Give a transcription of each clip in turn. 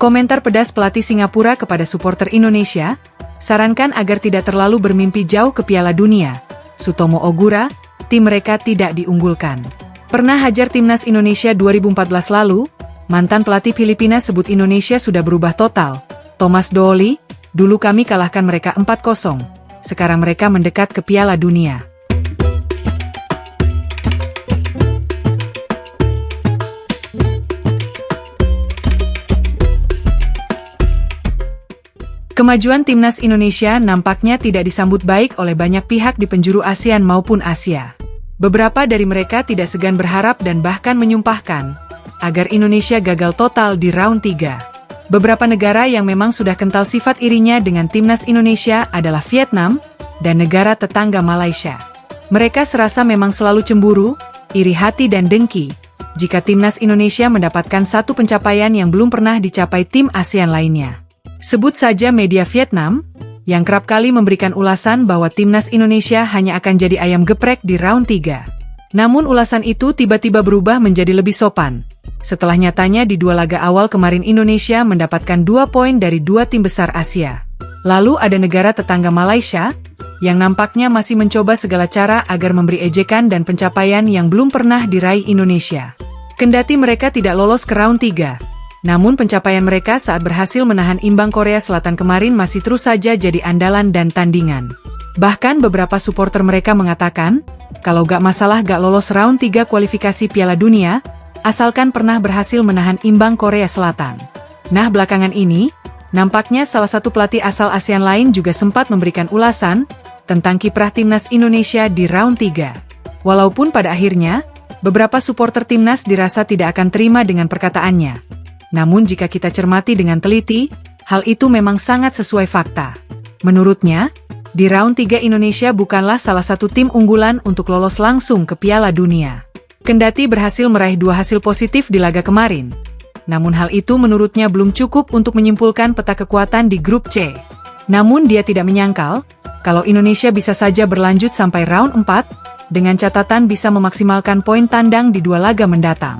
Komentar pedas pelatih Singapura kepada supporter Indonesia, sarankan agar tidak terlalu bermimpi jauh ke Piala Dunia. Sutomo Ogura, tim mereka tidak diunggulkan. Pernah hajar timnas Indonesia 2014 lalu, mantan pelatih Filipina sebut Indonesia sudah berubah total. Thomas Dooli, dulu kami kalahkan mereka 4-0, sekarang mereka mendekat ke Piala Dunia. Kemajuan timnas Indonesia nampaknya tidak disambut baik oleh banyak pihak di penjuru ASEAN maupun Asia. Beberapa dari mereka tidak segan berharap dan bahkan menyumpahkan agar Indonesia gagal total di round 3. Beberapa negara yang memang sudah kental sifat irinya dengan timnas Indonesia adalah Vietnam dan negara tetangga Malaysia. Mereka serasa memang selalu cemburu, iri hati dan dengki jika timnas Indonesia mendapatkan satu pencapaian yang belum pernah dicapai tim ASEAN lainnya. Sebut saja media Vietnam, yang kerap kali memberikan ulasan bahwa timnas Indonesia hanya akan jadi ayam geprek di round 3. Namun ulasan itu tiba-tiba berubah menjadi lebih sopan. Setelah nyatanya di 2 laga awal kemarin Indonesia mendapatkan 2 poin dari 2 tim besar Asia. Lalu ada negara tetangga Malaysia, yang nampaknya masih mencoba segala cara agar memberi ejekan dan pencapaian yang belum pernah diraih Indonesia. Kendati mereka tidak lolos ke round 3. Namun pencapaian mereka saat berhasil menahan imbang Korea Selatan kemarin masih terus saja jadi andalan dan tandingan. Bahkan beberapa supporter mereka mengatakan, kalau gak masalah gak lolos round 3 kualifikasi Piala Dunia, asalkan pernah berhasil menahan imbang Korea Selatan. Nah belakangan ini, nampaknya salah satu pelatih asal ASEAN lain juga sempat memberikan ulasan tentang kiprah timnas Indonesia di round 3. Walaupun pada akhirnya, beberapa supporter timnas dirasa tidak akan terima dengan perkataannya. Namun jika kita cermati dengan teliti, hal itu memang sangat sesuai fakta. Menurutnya, di round 3 Indonesia bukanlah salah satu tim unggulan untuk lolos langsung ke Piala Dunia. Kendati berhasil meraih 2 hasil positif di laga kemarin. Namun hal itu menurutnya belum cukup untuk menyimpulkan peta kekuatan di grup C. Namun dia tidak menyangkal, kalau Indonesia bisa saja berlanjut sampai round 4, dengan catatan bisa memaksimalkan poin tandang di 2 laga mendatang.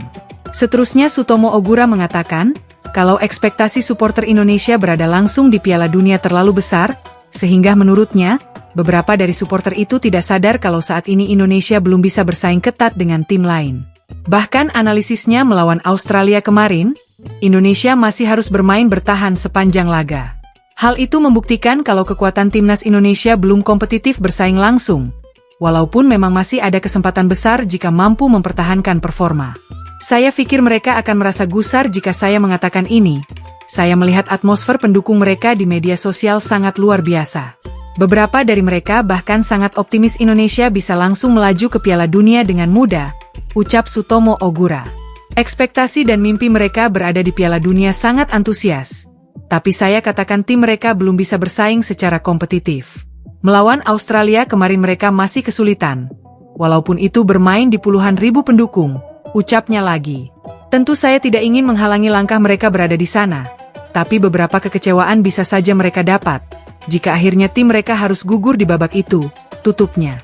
Seterusnya Sutomo Ogura mengatakan, kalau ekspektasi supporter Indonesia berada langsung di Piala Dunia terlalu besar, sehingga menurutnya, beberapa dari supporter itu tidak sadar kalau saat ini Indonesia belum bisa bersaing ketat dengan tim lain. Bahkan analisisnya melawan Australia kemarin, Indonesia masih harus bermain bertahan sepanjang laga. Hal itu membuktikan kalau kekuatan timnas Indonesia belum kompetitif bersaing langsung, walaupun memang masih ada kesempatan besar jika mampu mempertahankan performa. Saya pikir mereka akan merasa gusar jika saya mengatakan ini. Saya melihat atmosfer pendukung mereka di media sosial sangat luar biasa. Beberapa dari mereka bahkan sangat optimis Indonesia bisa langsung melaju ke Piala Dunia dengan mudah, ucap Sutomo Ogura. Ekspektasi dan mimpi mereka berada di Piala Dunia sangat antusias. Tapi saya katakan tim mereka belum bisa bersaing secara kompetitif. Melawan Australia kemarin mereka masih kesulitan. Walaupun itu bermain di puluhan ribu pendukung. Ucapnya lagi. Tentu saya tidak ingin menghalangi langkah mereka berada di sana. Tapi beberapa kekecewaan bisa saja mereka dapat. Jika akhirnya tim mereka harus gugur di babak itu, tutupnya.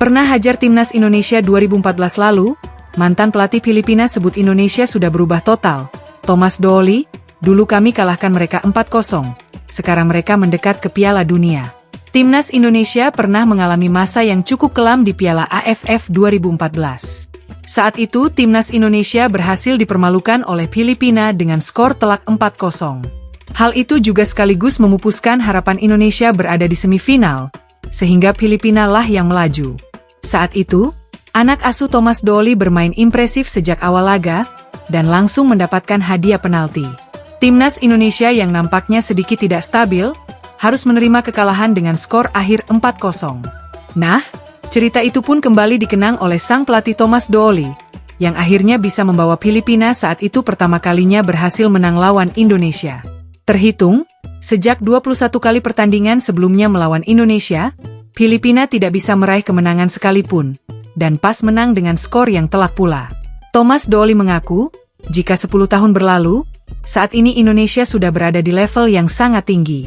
Pernah hajar timnas Indonesia 2014 lalu, mantan pelatih Filipina sebut Indonesia sudah berubah total. Thomas Dooli, dulu kami kalahkan mereka 4-0, sekarang mereka mendekat ke Piala Dunia. Timnas Indonesia pernah mengalami masa yang cukup kelam di Piala AFF 2014. Saat itu timnas Indonesia berhasil dipermalukan oleh Filipina dengan skor telak 4-0. Hal itu juga sekaligus memupuskan harapan Indonesia berada di semifinal, sehingga Filipina lah yang melaju. Saat itu, anak asuh Thomas Dooli bermain impresif sejak awal laga, dan langsung mendapatkan hadiah penalti. Timnas Indonesia yang nampaknya sedikit tidak stabil, harus menerima kekalahan dengan skor akhir 4-0. Nah, cerita itu pun kembali dikenang oleh sang pelatih Thomas Dooli, yang akhirnya bisa membawa Filipina saat itu pertama kalinya berhasil menang lawan Indonesia. Terhitung, sejak 21 kali pertandingan sebelumnya melawan Indonesia, Filipina tidak bisa meraih kemenangan sekalipun, dan pas menang dengan skor yang telak pula. Thomas Dooli mengaku, jika 10 tahun berlalu, saat ini Indonesia sudah berada di level yang sangat tinggi.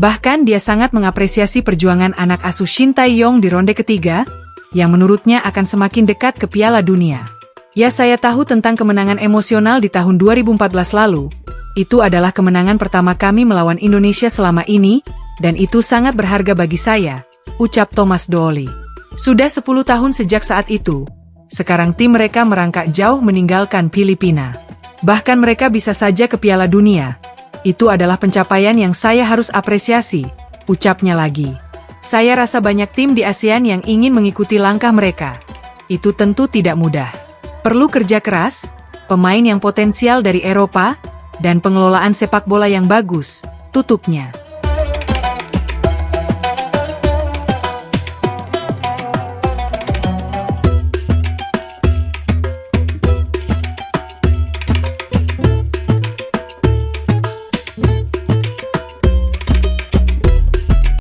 Bahkan dia sangat mengapresiasi perjuangan anak asuh Shin Tae-yong di ronde ketiga, yang menurutnya akan semakin dekat ke Piala Dunia. Ya, saya tahu tentang kemenangan emosional di tahun 2014 lalu. Itu adalah kemenangan pertama kami melawan Indonesia selama ini, dan itu sangat berharga bagi saya, ucap Thomas Dooley. Sudah 10 tahun sejak saat itu. Sekarang tim mereka merangkak jauh meninggalkan Filipina. Bahkan mereka bisa saja ke Piala Dunia. Itu adalah pencapaian yang saya harus apresiasi, ucapnya lagi. Saya rasa banyak tim di ASEAN yang ingin mengikuti langkah mereka. Itu tentu tidak mudah. Perlu kerja keras, pemain yang potensial dari Eropa, dan pengelolaan sepak bola yang bagus, tutupnya.